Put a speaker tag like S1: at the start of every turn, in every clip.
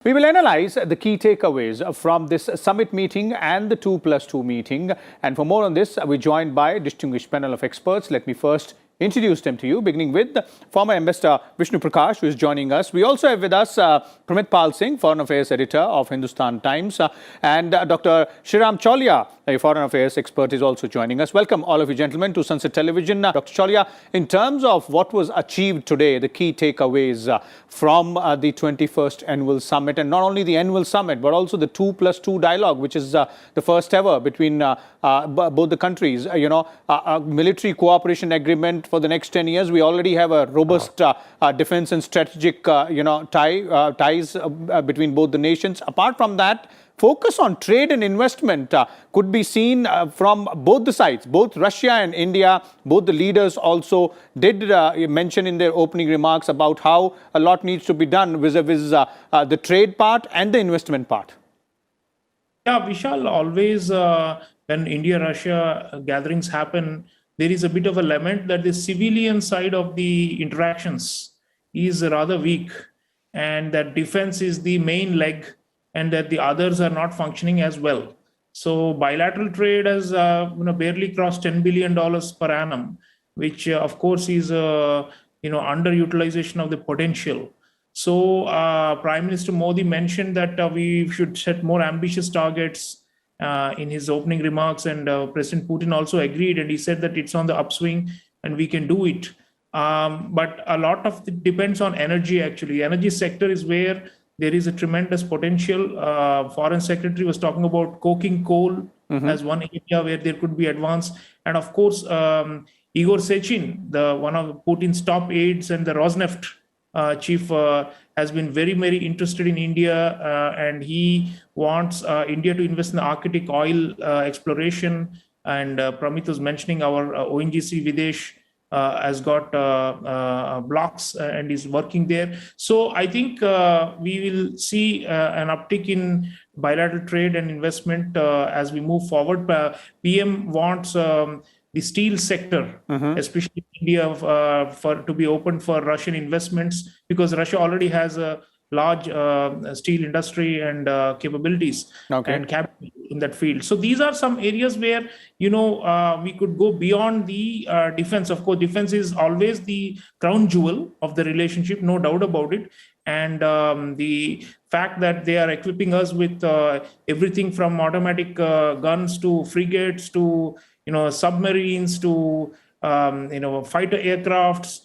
S1: We will analyze the key takeaways from this summit meeting and the 2+2 meeting. And for more on this, we're joined by a distinguished panel of experts. Let me first introduce them to you, beginning with former Ambassador Vishnu Prakash, who is joining us. We also have with us Pramit Pal Singh, Foreign Affairs Editor of Hindustan Times, and Dr. Sreeram Chaulia, a Foreign Affairs expert, is also joining us. Welcome, all of you gentlemen, to Sunset Television. Dr. Chaulia, in terms of what was achieved today, the key takeaways from the 21st Annual Summit, and not only the Annual Summit, but also the 2+2 dialogue, which is the first ever between both the countries. A military cooperation agreement for the next 10 years. We already have a robust defense and strategic, ties between both the nations. Apart from that, focus on trade and investment could be seen from both the sides, both Russia and India. Both the leaders also did mention in their opening remarks about how a lot needs to be done vis-a-vis the trade part and the investment part.
S2: Yeah, Vishal, always when India-Russia gatherings happen, there is a bit of a lament that the civilian side of the interactions is rather weak, and that defense is the main leg, and that the others are not functioning as well. So bilateral trade has barely crossed $10 billion per annum, which of course is underutilization of the potential. So Prime Minister Modi mentioned that we should set more ambitious targets in his opening remarks, and President Putin also agreed, and he said that it's on the upswing and we can do it. But a lot of it depends on energy, actually. Energy sector is where there is a tremendous potential. Foreign Secretary was talking about coking coal as one area where there could be advance. And of course, Igor Sechin, one of Putin's top aides and the Rosneft chief, has been very, very interested in India, and he wants India to invest in the Arctic oil exploration. And Pramit was mentioning our ONGC Videsh has got blocks and is working there. So I think we will see an uptick in bilateral trade and investment as we move forward. PM wants the steel sector, especially India, to be open for Russian investments, because Russia already has a large steel industry and capabilities and capital in that field. So these are some areas where we could go beyond the defense. Of course, defense is always the crown jewel of the relationship, no doubt about it. And the fact that they are equipping us with everything from automatic guns to frigates to submarines to fighter aircrafts,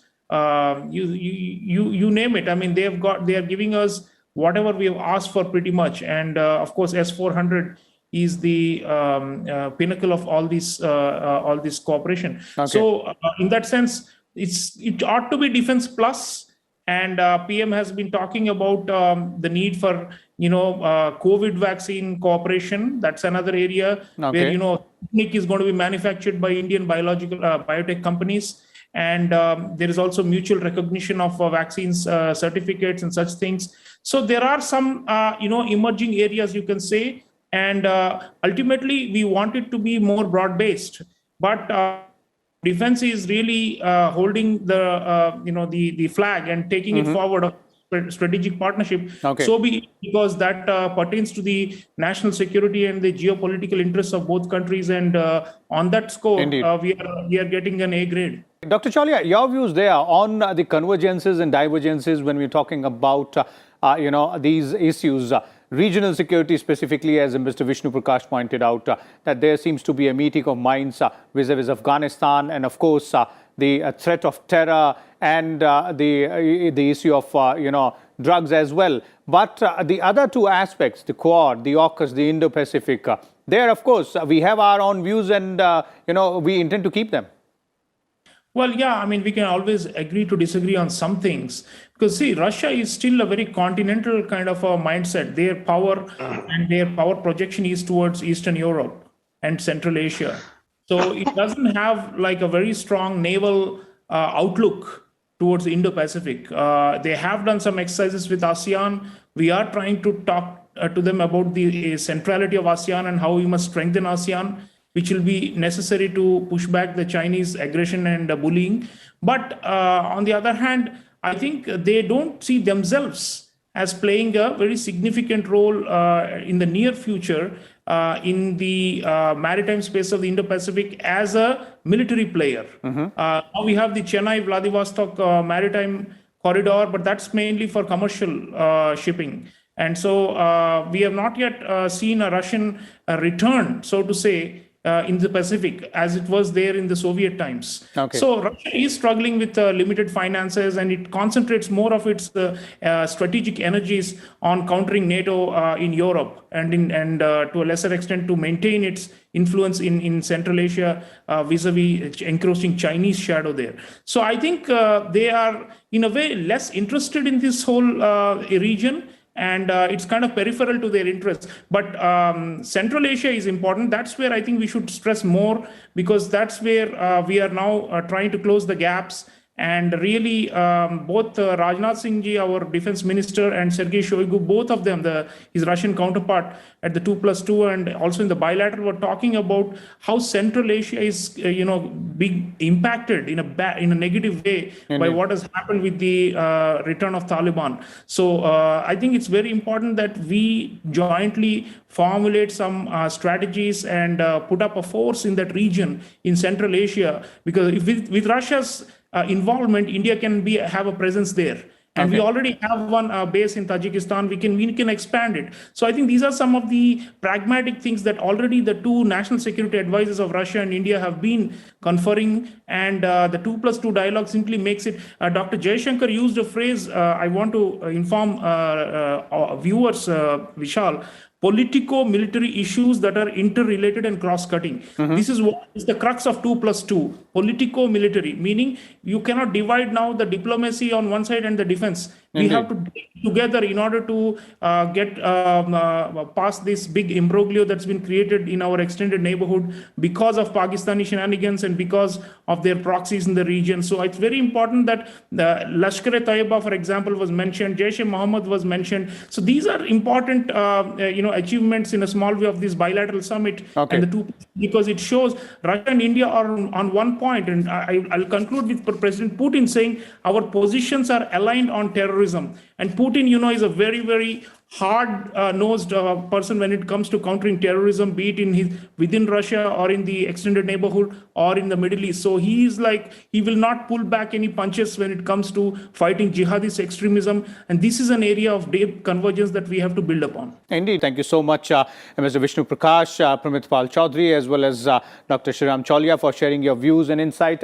S2: you name it. I mean, they are giving us whatever we have asked for pretty much. And of course, S-400 is the pinnacle of all this cooperation. So in that sense, it ought to be defense plus. And PM has been talking about the need for COVID vaccine cooperation. That's another area where Sputnik is going to be manufactured by Indian biotech companies, and there is also mutual recognition of vaccines certificates and such things. So there are some emerging areas, you can say, and ultimately we want it to be more broad-based, but defense is really holding the flag and taking it forward of strategic partnership. So be it, because that pertains to the national security and the geopolitical interests of both countries, and on that score, we are getting an A grade.
S1: Dr. Chaulia, your views there on the convergences and divergences when we're talking about these issues. Regional security specifically, as Mr. Vishnu Prakash pointed out, that there seems to be a meeting of minds vis-a-vis Afghanistan, and of course the threat of terror and the issue of drugs as well. But the other two aspects, the Quad, the AUKUS, the Indo-Pacific, there of course we have our own views, and we intend to keep them.
S2: Well, yeah, I mean, we can always agree to disagree on some things, because see, Russia is still a very continental kind of a mindset. Their power and their power projection is towards Eastern Europe and Central Asia. So it doesn't have like a very strong naval outlook towards the Indo-Pacific. They have done some exercises with ASEAN. We are trying to talk to them about the centrality of ASEAN and how we must strengthen ASEAN, which will be necessary to push back the Chinese aggression and bullying. But on the other hand, I think they don't see themselves as playing a very significant role in the near future in the maritime space of the Indo-Pacific as a military player. Now we have the Chennai-Vladivostok maritime corridor, but that's mainly for commercial shipping. And so we have not yet seen a Russian return, so to say, in the Pacific as it was there in the Soviet times.
S1: Okay.
S2: So Russia is struggling with limited finances, and it concentrates more of its strategic energies on countering NATO in Europe and to a lesser extent to maintain its influence in Central Asia vis-a-vis encroaching Chinese shadow there. So I think they are in a way less interested in this whole region, and it's kind of peripheral to their interests. But Central Asia is important. That's where I think we should stress more, because that's where we are now trying to close the gaps. And really, both Rajnath Singh ji, our defense minister, and Sergei Shoigu, both of them, his Russian counterpart at the 2+2 and also in the bilateral, were talking about how Central Asia is, being impacted in a negative way by what has happened with the return of Taliban. So I think it's very important that we jointly formulate some strategies and put up a force in that region in Central Asia, because with Russia's involvement, India can have a presence there. And we already have one base in Tajikistan. We can expand it. So I think these are some of the pragmatic things that already the two national security advisors of Russia and India have been conferring. And the 2+2 dialogue simply makes it. Dr. Jaishankar used a phrase, I want to inform viewers, Vishal, politico-military issues that are interrelated and cross-cutting. This is what is the crux of 2+2, politico-military, meaning you cannot divide now the diplomacy on one side and the defense. We have to take it together in order to get past this big imbroglio that's been created in our extended neighborhood because of Pakistani shenanigans and because of their proxies in the region. So it's very important that the Lashkar-e-Taiba, for example, was mentioned, Jaish-e-Mohammed was mentioned. So these are important, achievements in a small way of this bilateral summit and the two, because it shows Russia and India are on one point. And I'll conclude with President Putin saying our positions are aligned on terrorism. And Putin, is a very, very hard-nosed person when it comes to countering terrorism, be it within Russia or in the extended neighborhood or in the Middle East. So he will not pull back any punches when it comes to fighting jihadist extremism. And this is an area of deep convergence that we have to build upon.
S1: Indeed. Thank you so much, Mr. Vishnu Prakash, Pramit Pal Chaudhary, as well as Dr. Sreeram Chaulia, for sharing your views and insight.